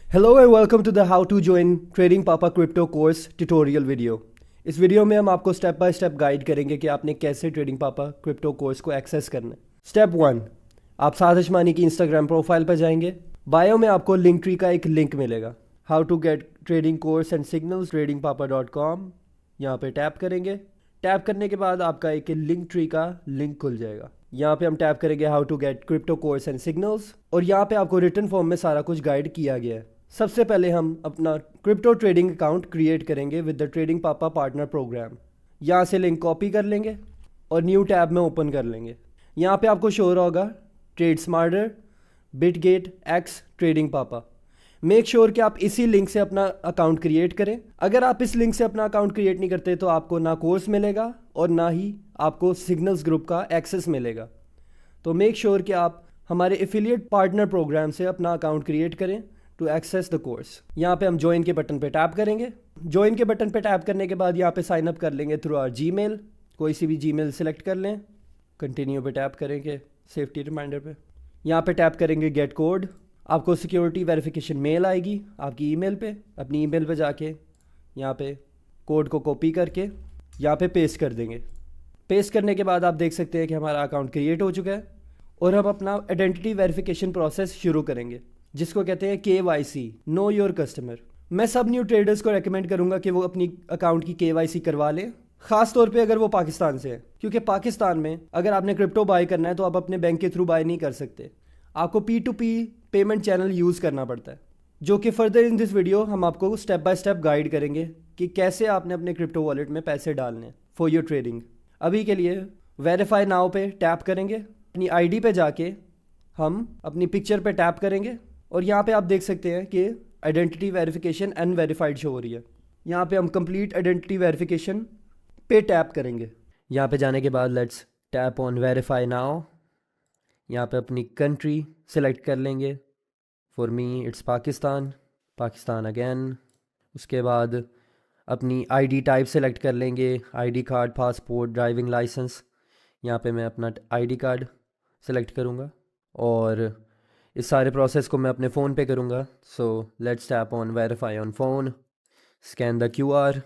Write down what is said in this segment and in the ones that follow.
Hello and welcome to the how to join trading papa crypto course tutorial video. इस video में हम आपको step by step guide करेंगे कि आपने कैसे ट्रेडिंग पापा क्रिप्टो कोर्स को एक्सेस करना है। स्टेप 1, आप साजिश अशमानी की इंस्टाग्राम प्रोफाइल पर जाएंगे। बायो में आपको लिंक ट्री का एक लिंक मिलेगा, how to get trading course and signals tradingpapa.com। यहाँ पे टैप करेंगे। टैप करने के बाद आपका एक लिंक ट्री का लिंक खुल जाएगा। यहाँ पे हम टैप करेंगे how to get crypto course and signals, और यहाँ पे आपको रिटन फॉर्म में सारा कुछ गाइड किया गया है। सबसे पहले हम अपना क्रिप्टो ट्रेडिंग अकाउंट क्रिएट करेंगे विद द ट्रेडिंग पापा पार्टनर प्रोग्राम। यहाँ से लिंक कॉपी कर लेंगे और न्यू टैब में ओपन कर लेंगे। यहाँ पे आपको शो होगा trade smarter Bitget x trading पापा। मेक श्योर कि आप इसी लिंक से अपना अकाउंट क्रिएट करें। अगर आप इस लिंक से अपना अकाउंट क्रिएट नहीं करते तो आपको ना कोर्स मिलेगा और ना ही आपको सिग्नल्स ग्रुप का एक्सेस मिलेगा। तो मेक श्योर कि आप हमारे एफिलिएट पार्टनर प्रोग्राम से अपना अकाउंट क्रिएट करें टू एक्सेस द कोर्स। यहाँ पे हम ज्वाइन के बटन पे टैप करेंगे। ज्वाइन के बटन पे टैप करने के बाद यहाँ पे साइन अप कर लेंगे थ्रू आवर जीमेल। कोई सी भी जीमेल सेलेक्ट कर लें। कंटिन्यू पे टैप करेंगे, सेफ्टी रिमाइंडर पे। यहाँ पे टैप करेंगे गेट कोड। आपको सिक्योरिटी वेरिफिकेशन मेल आएगी आपकी ईमेल पे। अपनी ईमेल पे जाके यहाँ पे कोड को कॉपी करके यहाँ पे पेस्ट कर देंगे। पेस्ट करने के बाद आप देख सकते हैं कि हमारा अकाउंट क्रिएट हो चुका है और हम अपना आइडेंटिटी वेरिफिकेशन प्रोसेस शुरू करेंगे, जिसको कहते हैं KYC, नो योर कस्टमर। मैं सब न्यू ट्रेडर्स को रेकमेंड करूंगा कि वो अपनी अकाउंट की KYC करवा लें, खास तौर पे अगर वो पाकिस्तान से है, क्योंकि पाकिस्तान में अगर आपने क्रिप्टो बाय करना है तो आप अपने बैंक के थ्रू बाय नहीं कर सकते। आपको P2P पेमेंट चैनल यूज़ करना पड़ता है, जो कि फर्दर इन दिस वीडियो हम आपको स्टेप बाय स्टेप गाइड करेंगे कि कैसे आपने अपने क्रिप्टो वॉलेट में पैसे डालने फॉर योर ट्रेडिंग। अभी के लिए वेरीफाई नाउ पे टैप करेंगे। अपनी ID पे जाके हम अपनी पिक्चर पे टैप करेंगे और यहाँ पे आप देख सकते हैं कि आइडेंटिटी वेरिफिकेशन अनवेरीफाइड शो हो रही है। यहाँ पे हम कंप्लीट आइडेंटिटी वेरिफिकेशन पे टैप करेंगे। यहाँ पे जाने के बाद let's tap on verify now. यहाँ पे अपनी कंट्री सेलेक्ट कर लेंगे। For me it's Pakistan, Pakistan again. उसके बाद अपनी ID टाइप सेलेक्ट कर लेंगे, ID card, passport, driving licence. यहाँ पे मैं अपना ID कार्ड सेलेक्ट करूँगा और इस सारे प्रोसेस को मैं अपने फ़ोन पे करूँगा। So let's tap on verify on phone, scan the QR।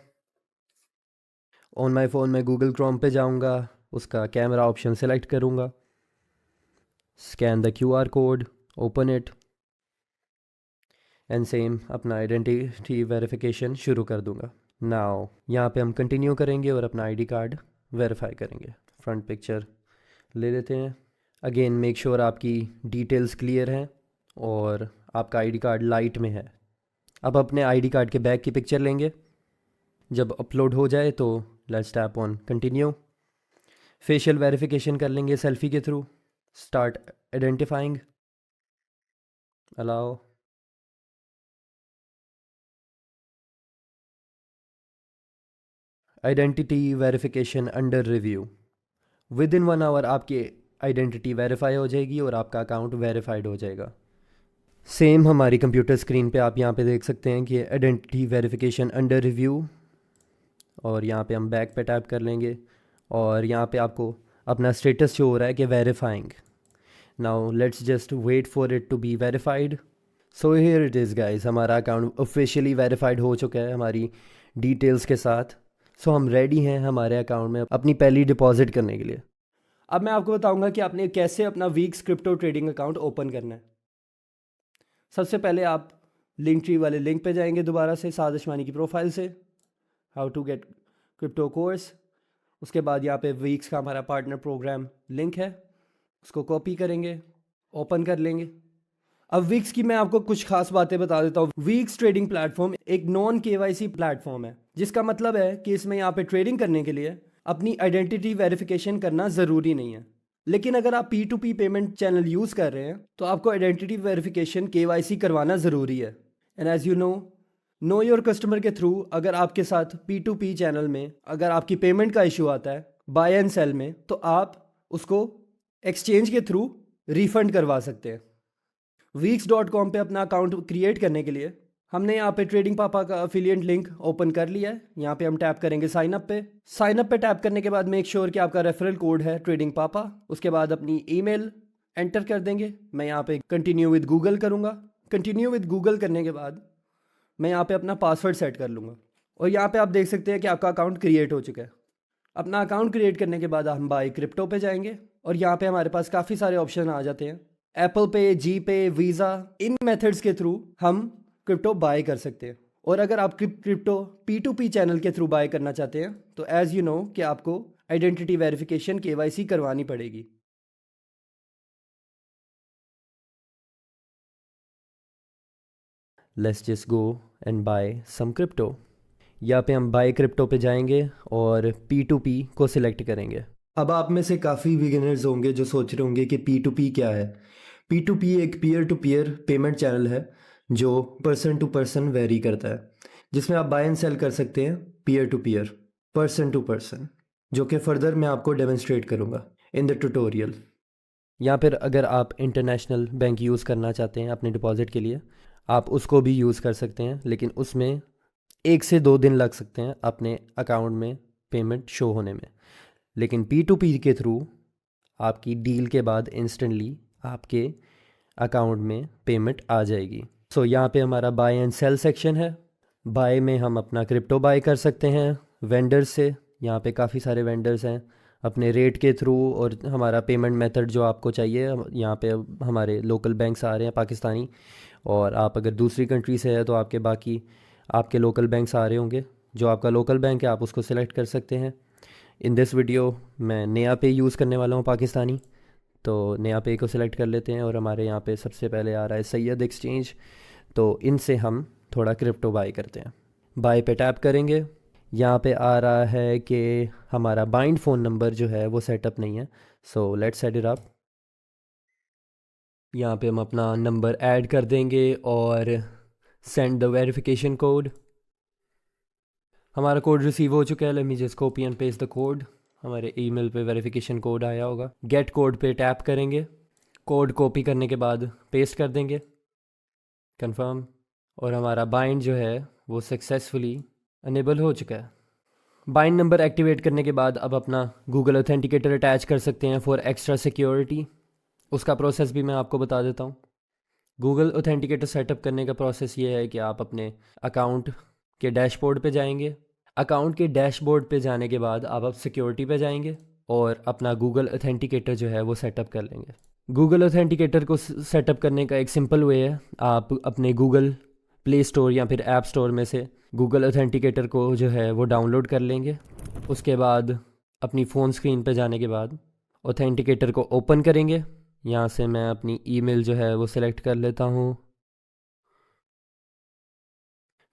On my phone में गूगल क्रोम पे जाऊँगा, उसका कैमरा ऑप्शन सेलेक्ट करूँगा, scan the QR code, open it and same अपना आइडेंटिटी वेरिफिकेशन शुरू कर दूँगा। नाउ यहाँ पे हम कंटिन्यू करेंगे और अपना ID कार्ड वेरीफाई करेंगे। फ्रंट पिक्चर ले लेते हैं। अगेन मेक श्योर आपकी डिटेल्स क्लियर हैं और आपका ID कार्ड लाइट में है। अब अपने ID कार्ड के बैक की पिक्चर लेंगे। जब अपलोड हो जाए तो let's tap on continue. Facial verification कर लेंगे सेल्फी के through. Start identifying, allow. Identity verification under review. Within 1 hour आपकी आइडेंटिटी वेरीफाई हो जाएगी और आपका अकाउंट वेरीफाइड हो जाएगा। सेम हमारी कंप्यूटर स्क्रीन पे आप यहाँ पे देख सकते हैं कि आइडेंटिटी वेरिफिकेशन अंडर रिव्यू, और यहाँ पे हम बैक पे टैप कर लेंगे और यहाँ पे आपको अपना स्टेटस शो हो रहा है कि verifying. Now let's just wait for it to be verified. So here it is guys, हमारा अकाउंट ऑफिशियली वेरीफाइड हो चुका है हमारी डिटेल्स के साथ। सो हम रेडी हैं हमारे अकाउंट में अपनी पहली डिपॉजिट करने के लिए। अब मैं आपको बताऊंगा कि आपने कैसे अपना weeks crypto trading account open करना है। सबसे पहले आप लिंक ट्री वाले लिंक पे जाएंगे दोबारा से साजिश अशमानी की प्रोफाइल से, how to get crypto course. उसके बाद यहाँ पे वीक्स का हमारा पार्टनर प्रोग्राम लिंक है, उसको कॉपी करेंगे, ओपन कर लेंगे। अब वीक्स की मैं आपको कुछ खास बातें बता देता हूँ। वीक्स ट्रेडिंग प्लेटफॉर्म एक नॉन KYC प्लेटफॉर्म है, जिसका मतलब है कि इसमें यहाँ पे ट्रेडिंग करने के लिए अपनी आइडेंटिटी वेरिफिकेशन करना ज़रूरी नहीं है। लेकिन अगर आप P2P पेमेंट चैनल यूज़ कर रहे हैं तो आपको आइडेंटिटी वेरिफिकेशन KYC करवाना ज़रूरी है। And as you know your customer के थ्रू अगर आपके साथ P2P चैनल में अगर आपकी पेमेंट का इशू आता है बाय एंड सेल में, तो आप उसको एक्सचेंज के थ्रू रिफंड करवा सकते हैं। Weeks.com पे अपना अकाउंट क्रिएट करने के लिए हमने यहाँ पे ट्रेडिंग पापा का अफिलिएट लिंक ओपन कर लिया है। यहाँ पे हम टैप करेंगे साइन अप पे। साइन अप पे टैप करने के बाद मेक श्योर कि आपका रेफरल कोड है ट्रेडिंग पापा। उसके बाद अपनी ईमेल एंटर कर देंगे। मैं यहाँ पे कंटिन्यू विद गूगल करूँगा। कंटिन्यू विद गूगल करने के बाद मैं यहाँ पे अपना पासवर्ड सेट कर लूँगा और यहाँ पे आप देख सकते हैं कि आपका अकाउंट क्रिएट हो चुका है। अपना अकाउंट क्रिएट करने के बाद हम बाय क्रिप्टो पे जाएंगे और यहाँ पे हमारे पास काफ़ी सारे ऑप्शन आ जाते हैं। एप्पल पे, जी पे, वीज़ा, इन मेथड्स के थ्रू हम क्रिप्टो बाय कर सकते हैं। और अगर आप क्रिप्टो P2P चैनल के थ्रू बाय करना चाहते हैं तो एज़ यू नो कि आपको आइडेंटिटी वेरिफिकेशन KYC करवानी पड़ेगी। Let's just go and buy some crypto. यहाँ पे हम बाय क्रिप्टो पे जाएंगे और P2P को सिलेक्ट करेंगे। अब आप में से काफ़ी बिगिनर्स होंगे जो सोच रहे होंगे कि P2P क्या है। P2P एक peer to peer payment channel है जो पर्सन टू पर्सन वेरी करता है, जिसमें आप बाय एंड सेल कर सकते हैं peer to peer, person to person, जो कि फर्दर मैं आपको डेमोन्स्ट्रेट करूँगा इन द ट्यूटोरियल। या फिर अगर आप इंटरनेशनल बैंक यूज़ करना चाहते हैं अपने डिपॉजिट के लिए, आप उसको भी यूज़ कर सकते हैं, लेकिन उसमें 1 से 2 दिन लग सकते हैं अपने अकाउंट में पेमेंट शो होने में। लेकिन P2P के थ्रू आपकी डील के बाद इंस्टेंटली आपके अकाउंट में पेमेंट आ जाएगी। सो यहाँ पे हमारा बाय एंड सेल सेक्शन है। बाय में हम अपना क्रिप्टो बाय कर सकते हैं वेंडर्स से। यहाँ पे काफ़ी सारे वेंडर्स हैं अपने रेट के थ्रू, और हमारा पेमेंट मेथड जो आपको चाहिए, यहाँ पे हमारे लोकल बैंक्स आ रहे हैं पाकिस्तानी, और आप अगर दूसरी कंट्री से है तो आपके बाकी आपके लोकल बैंक्स आ रहे होंगे। जो आपका लोकल बैंक है आप उसको सिलेक्ट कर सकते हैं। इन दिस वीडियो मैं नया पे यूज़ करने वाला हूँ पाकिस्तानी, तो नया पे को सिलेक्ट कर लेते हैं। और हमारे यहाँ पे सबसे पहले आ रहा है सैयद एक्सचेंज, तो इनसे हम थोड़ा क्रिप्टो बाय करते हैं। बाय पे टैप करेंगे। यहाँ पे आ रहा है कि हमारा बाइंड फ़ोन नंबर जो है वो सेटअप नहीं है, so let's set it up. यहाँ पे हम अपना नंबर ऐड कर देंगे और सेंड द वेरिफिकेशन कोड। हमारा कोड रिसीव हो चुका है। Let me just copy and paste the code. हमारे ईमेल पे वेरिफिकेशन कोड आया होगा। गेट कोड पे टैप करेंगे। कोड कॉपी करने के बाद पेस्ट कर देंगे, कंफर्म, और हमारा बाइंड जो है वो सक्सेसफुली अनेबल हो चुका है। बाइंड नंबर एक्टिवेट करने के बाद अब अपना गूगल ऑथेंटिकेटर अटैच कर सकते हैं फॉर एक्स्ट्रा सिक्योरिटी। उसका प्रोसेस भी मैं आपको बता देता हूँ। गूगल ऑथेंटिकेटर सेटअप करने का प्रोसेस ये है कि आप अपने अकाउंट के डैशबोर्ड पे जाएंगे। अकाउंट के डैशबोर्ड पे जाने के बाद आप सिक्योरिटी पे जाएंगे और अपना गूगल ऑथेंटिकेटर जो है वो सेटअप कर लेंगे। गूगल ऑथेंटिकेटर को सेटअप करने का एक सिंपल वे है, आप अपने गूगल प्ले स्टोर या फिर ऐप स्टोर में से गूगल ऑथेंटिकेटर को जो है वो डाउनलोड कर लेंगे। उसके बाद अपनी फ़ोन स्क्रीन पे जाने के बाद ऑथेंटिकेटर को ओपन करेंगे। यहाँ से मैं अपनी ईमेल जो है वो सिलेक्ट कर लेता हूँ।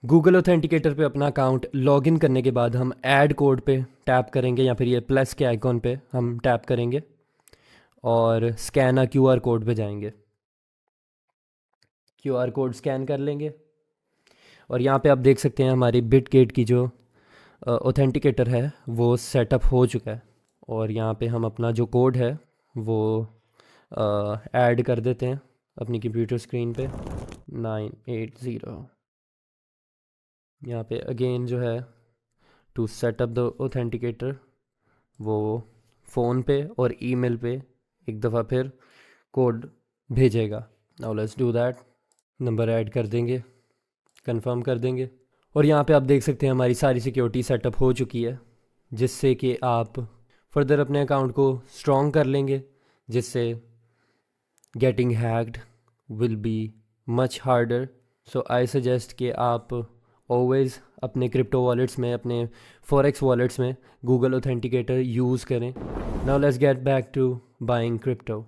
गूगल ऑथेंटिकेटर पे अपना अकाउंट लॉगिन करने के बाद हम ऐड कोड पे टैप करेंगे, या फिर ये प्लस के आइकॉन पे हम टैप करेंगे और स्कैन अ QR कोड पे जाएंगे। QR कोड स्कैन कर लेंगे और यहाँ पे आप देख सकते हैं हमारी बिटगेट की जो ऑथेंटिकेटर है वो सेटअप हो चुका है। और यहाँ पे हम अपना जो कोड है वो ऐड कर देते हैं अपनी कंप्यूटर स्क्रीन पे 980। यहाँ पे अगेन जो है टू सेटअप द ऑथेंटिकेटर, वो फ़ोन पे और ईमेल पे एक दफ़ा फिर कोड भेजेगा। Now let's do that. Number add कर देंगे, कंफर्म कर देंगे, और यहाँ पे आप देख सकते हैं हमारी सारी सिक्योरिटी सेटअप हो चुकी है, जिससे कि आप फर्दर अपने अकाउंट को स्ट्रॉन्ग कर लेंगे, जिससे getting hacked will be much harder. So I suggest कि आप ऑलवेज़ अपने क्रिप्टो वॉलेट्स में, अपने फॉरेक्स वॉलेट्स में गूगल ऑथेंटिकेटर यूज़ करें। Now let's get back to buying crypto.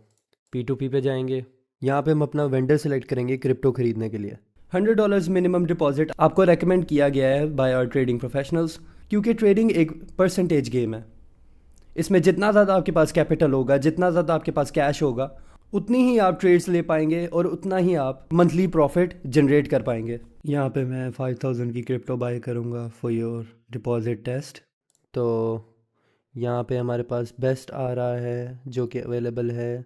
P2P पे जाएंगे। यहाँ पे हम अपना वेंडर सेलेक्ट करेंगे क्रिप्टो खरीदने के लिए। $100 मिनिमम डिपॉजिट आपको रेकमेंड किया गया है बाय आवर ट्रेडिंग प्रोफेशनल्स, क्योंकि ट्रेडिंग एक परसेंटेज गेम है। इसमें जितना ज़्यादा आपके पास कैपिटल होगा, जितना ज़्यादा आपके पास कैश होगा, उतनी ही आप ट्रेड्स ले पाएंगे और उतना ही आप मंथली प्रॉफिट जनरेट कर पाएंगे। यहाँ पे मैं 5000 की क्रिप्टो बाय करूँगा फॉर योर डिपॉजिट टेस्ट। तो यहाँ पे हमारे पास बेस्ट आ रहा है जो कि अवेलेबल है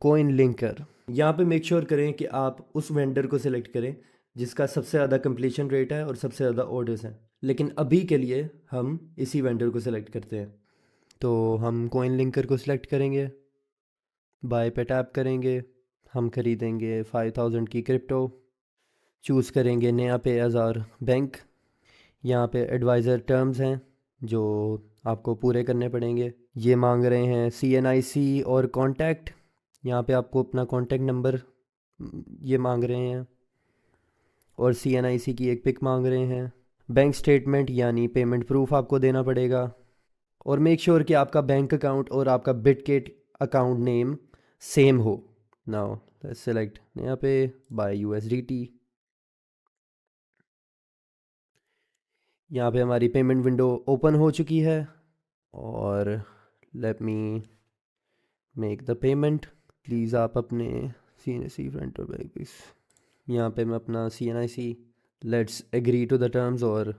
कॉइन लिंकर। यहाँ पे मेक श्योर करें कि आप उस वेंडर को सिलेक्ट करें जिसका सबसे ज़्यादा कंप्लीशन रेट है और सबसे ज़्यादा ऑर्डर्स हैं, लेकिन अभी के लिए हम इसी वेंडर को सिलेक्ट करते हैं। तो हम कॉइन लिंकर को सिलेक्ट करेंगे, बाय पे टैप करेंगे, हम खरीदेंगे 5000 की क्रिप्टो। चूज़ करेंगे नया पे एज आवर बैंक। यहाँ पे एडवाइज़र टर्म्स हैं जो आपको पूरे करने पड़ेंगे। ये मांग रहे हैं CNIC और कॉन्टैक्ट। यहाँ पे आपको अपना कॉन्टैक्ट नंबर ये मांग रहे हैं और CNIC की एक पिक मांग रहे हैं। बैंक स्टेटमेंट यानी पेमेंट प्रूफ आपको देना पड़ेगा और मेक श्योर कि आपका बैंक अकाउंट और आपका बिटगेट अकाउंट नेम सेम हो। नाउ लेट्स सेलेक्ट यहाँ पे बाय USDT। यहाँ पे हमारी पेमेंट विंडो ओपन हो चुकी है और let me make the payment. Please आप अपने CNIC फ्रंट और बैक प्लीज। यहाँ पे मैं अपना CNIC let's agree to the terms और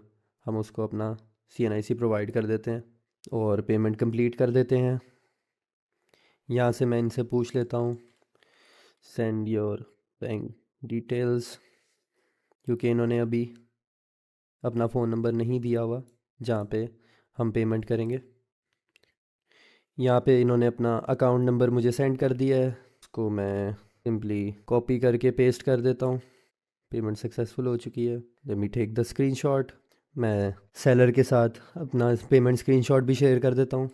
हम उसको अपना CNIC प्रोवाइड कर देते हैं और पेमेंट कंप्लीट कर देते हैं। यहाँ से मैं इनसे पूछ लेता हूँ सेंड योर बैंक डिटेल्स, क्योंकि इन्होंने अभी अपना फ़ोन नंबर नहीं दिया हुआ जहाँ पे हम पेमेंट करेंगे। यहाँ पे इन्होंने अपना अकाउंट नंबर मुझे सेंड कर दिया है, उसको मैं सिंपली कॉपी करके पेस्ट कर देता हूँ। पेमेंट सक्सेसफुल हो चुकी है। Let me take the screenshot. मैं सेलर के साथ अपना पेमेंट स्क्रीनशॉट भी शेयर कर देता हूँ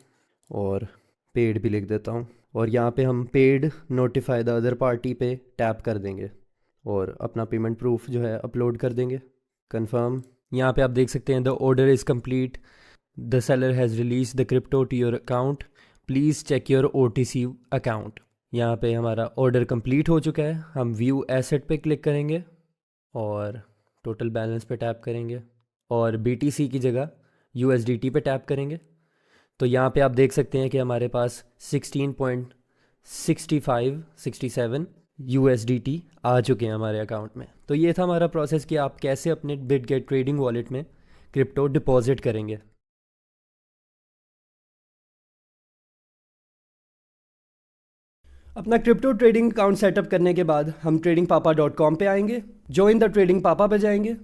और पेड भी लिख देता हूँ और यहाँ पे हम paid notify the other party पे टैप कर देंगे और अपना पेमेंट प्रूफ जो है अपलोड कर देंगे। कंफर्म। यहाँ पे आप देख सकते हैं the order is complete, the seller has release the crypto to your account, please check your OTC account. यहाँ पे हमारा ऑर्डर कंप्लीट हो चुका है। हम व्यू एसेट पे क्लिक करेंगे और टोटल बैलेंस पे टैप करेंगे और BTC की जगह USDT पे टैप करेंगे। तो यहाँ पे आप देख सकते हैं कि हमारे पास 16.67 USDT आ चुके हैं हमारे अकाउंट में। तो ये था हमारा प्रोसेस कि आप कैसे अपने बिटगेट ट्रेडिंग वॉलेट में क्रिप्टो डिपॉजिट करेंगे। अपना क्रिप्टो ट्रेडिंग अकाउंट सेटअप करने के बाद हम tradingpapa.com पे आएंगे, ज्वाइन द ट्रेडिंग पापा पे जाएंगे।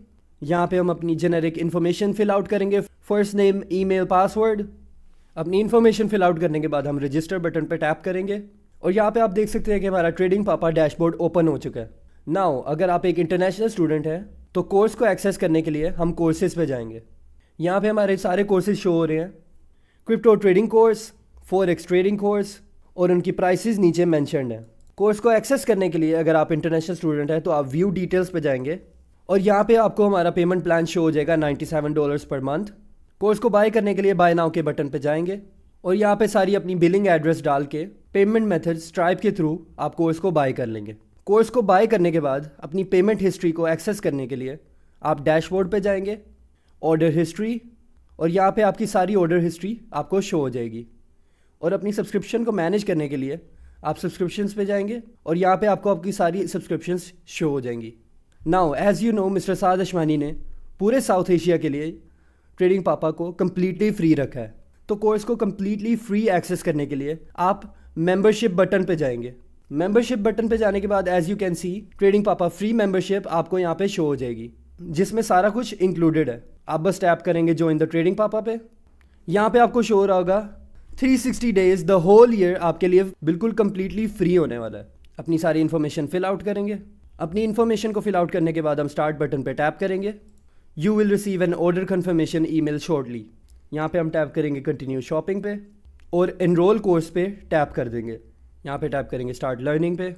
यहाँ पे हम अपनी जेनेरिक इन्फॉर्मेशन फिल आउट करेंगे, फर्स्ट नेम, ईमेल, पासवर्ड। अपनी इन्फॉर्मेशन फिल आउट करने के बाद हम रजिस्टर बटन पे टैप करेंगे और यहाँ पे आप देख सकते हैं कि हमारा ट्रेडिंग पापा डैशबोर्ड ओपन हो चुका है। नाउ अगर आप एक इंटरनेशनल स्टूडेंट हैं तो कोर्स को एक्सेस करने के लिए हम कोर्सेज पे जाएंगे। यहाँ पे हमारे सारे कोर्सेज शो हो रहे हैं, crypto trading course, forex trading course और उनकी प्राइसेस नीचे मेंशन्ड है। कोर्स को एक्सेस करने के लिए अगर आप इंटरनेशनल स्टूडेंट हैं तो आप व्यू डिटेल्स पे जाएंगे और यहाँ पे आपको हमारा पेमेंट प्लान शो हो जाएगा $97 पर मंथ। कोर्स को बाय करने के लिए बाय नाउ के बटन पे जाएंगे और यहाँ पे सारी अपनी बिलिंग एड्रेस डाल के पेमेंट मेथड स्ट्राइप के थ्रू आप कोर्स को बाय कर लेंगे। कोर्स को बाय करने के बाद अपनी पेमेंट हिस्ट्री को एक्सेस करने के लिए आप डैशबोर्ड पे जाएंगे, ऑर्डर हिस्ट्री, और यहाँ पे आपकी सारी ऑर्डर हिस्ट्री आपको शो हो जाएगी। और अपनी सब्सक्रिप्शन को मैनेज करने के लिए आप सब्सक्रिप्शंस पे जाएंगे और यहाँ पे आपको आपकी सारी सब्सक्रिप्शंस शो हो जाएंगी। Now as you know mister Saad Ashmani ने पूरे साउथ एशिया के लिए ट्रेडिंग पापा को कम्प्लीटली फ्री रखा है। तो कोर्स को कम्प्लीटली फ्री एक्सेस करने के लिए आप मेंबरशिप बटन पे जाएंगे। मेंबरशिप बटन पे जाने के बाद as you can see trading papa free membership आपको यहाँ पे शो हो जाएगी, जिसमें सारा कुछ इंक्लूडेड है। आप बस टैप करेंगे ज्वाइन द ट्रेडिंग पापा पे। यहाँ पे आपको शो हो रहा होगा 360 डेज द होल ईयर आपके लिए बिल्कुल कम्प्लीटली फ्री होने वाला है। अपनी सारी इन्फॉर्मेशन फिल आउट करेंगे। अपनी इन्फॉर्मेशन को फिल आउट करने के बाद हम स्टार्ट बटन पे टैप करेंगे। You will receive an order confirmation email shortly. यहाँ पे हम टैप करेंगे कंटिन्यू शॉपिंग पे और एनरोल कोर्स पे टैप कर देंगे। यहाँ पे टैप करेंगे स्टार्ट लर्निंग पे।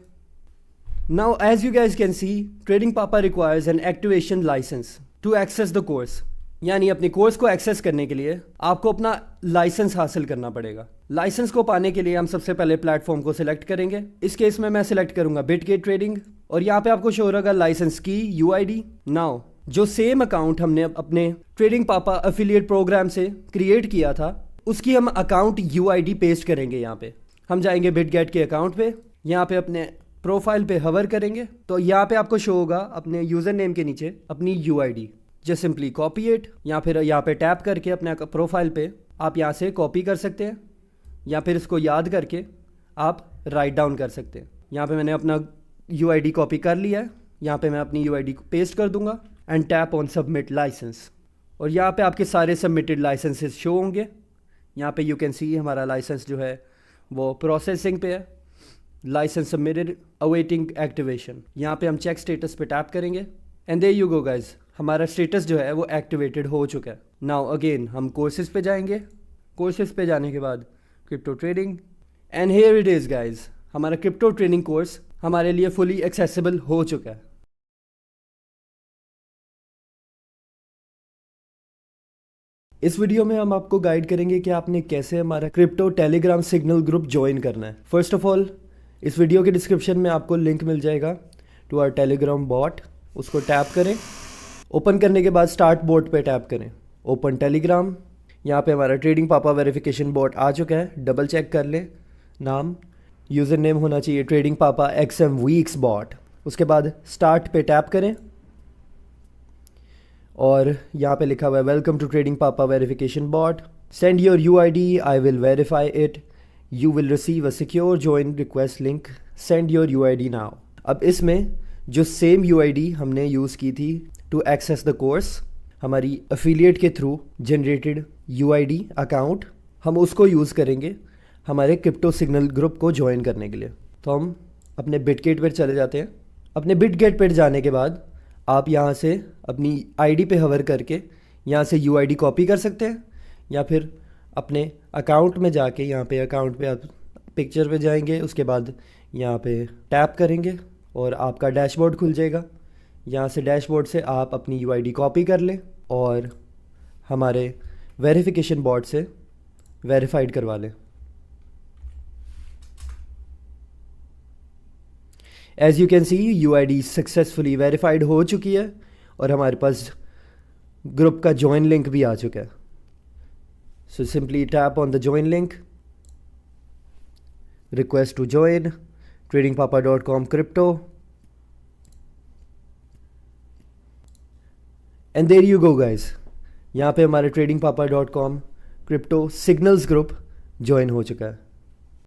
Now as you guys can see trading papa requires an activation licence to access the course. यानी अपने कोर्स को एक्सेस करने के लिए आपको अपना लाइसेंस हासिल करना पड़ेगा। लाइसेंस को पाने के लिए हम सबसे पहले प्लेटफॉर्म को सिलेक्ट करेंगे। इस केस में मैं सिलेक्ट करूंगा बिटगेट ट्रेडिंग और यहाँ पे आपको शो होगा लाइसेंस की UID। नाउ जो सेम अकाउंट हमने अपने ट्रेडिंग पापा एफिलिएट प्रोग्राम से क्रिएट किया था उसकी हम अकाउंट UID पेस्ट करेंगे। यहाँ पे हम जाएंगे बिटगेट के अकाउंट पे, यहाँ पे अपने प्रोफाइल पे हवर करेंगे तो यहाँ पे आपको शो होगा अपने यूजर नेम के नीचे अपनी UID। Just simply copy it या फिर यहाँ पे टैप करके अपने प्रोफाइल पे आप यहाँ से कॉपी कर सकते हैं या फिर इसको याद करके आप राइट डाउन कर सकते हैं। यहाँ पे मैंने अपना UID कॉपी कर लिया है। यहाँ पे मैं अपनी UID पेस्ट कर दूंगा and tap on submit licence और यहाँ पे आपके सारे सबमिटेड लाइसेंसेस शो होंगे। यहाँ पे यू कैन सी हमारा लाइसेंस जो है वो प्रोसेसिंग पे है। Licence submitted awaiting activation. यहाँ पे हम चेक स्टेटस पे टैप करेंगे and there you go guys, हमारा स्टेटस जो है वो एक्टिवेटेड हो चुका है। नाउ अगेन हम कोर्सेज पे जाएंगे, कोर्सेज पे जाने के बाद crypto trading and here it is guys, हमारा क्रिप्टो ट्रेडिंग कोर्स हमारे लिए फुली एक्सेसिबल हो चुका है। इस वीडियो में हम आपको गाइड करेंगे कि आपने कैसे हमारा crypto Telegram signal group join करना है। फर्स्ट ऑफ ऑल इस वीडियो के डिस्क्रिप्शन में आपको लिंक मिल जाएगा टू आवर टेलीग्राम बॉट, उसको टैप करें। ओपन करने के बाद स्टार्ट बोट पे टैप करें, ओपन टेलीग्राम। यहाँ पे हमारा ट्रेडिंग पापा वेरिफिकेशन बॉट आ चुका है, डबल चेक कर लें। नाम, यूज़र नेम होना चाहिए ट्रेडिंग पापा XM वीक्स बॉट। उसके बाद स्टार्ट पे टैप करें और यहाँ पे लिखा हुआ है welcome to trading papa verification bot, send your UID, I will verify it, you will receive a secure join request link, send your UID now. अब इसमें जो सेम UID हमने यूज़ की थी टू एक्सेस द कोर्स, हमारी affiliate के through generated UID account, हम उसको यूज़ करेंगे हमारे क्रिप्टो सिग्नल ग्रुप को ज्वाइन करने के लिए। तो हम अपने बिटगेट पर चले जाते हैं। अपने बिटगेट पर जाने के बाद आप यहाँ से अपनी ID पे हवर करके यहाँ से UID कॉपी कर सकते हैं, या फिर अपने अकाउंट में जाके यहाँ पे अकाउंट पे आप पिक्चर पे जाएंगे, उसके बाद यहाँ पे टैप करेंगे और आपका डैशबोर्ड खुल जाएगा। यहाँ से डैशबोर्ड से आप अपनी UID कॉपी कर लें और हमारे वेरिफिकेशन बॉट से वेरीफाइड करवा लें। As you can see UID successfully verified हो चुकी है और हमारे पास ग्रुप का ज्वाइन लिंक भी आ चुका है। So simply tap on the join link, request to join tradingpapa.com crypto, and there you go guys, यहाँ पे हमारे tradingpapa.com crypto signals group join हो चुका है।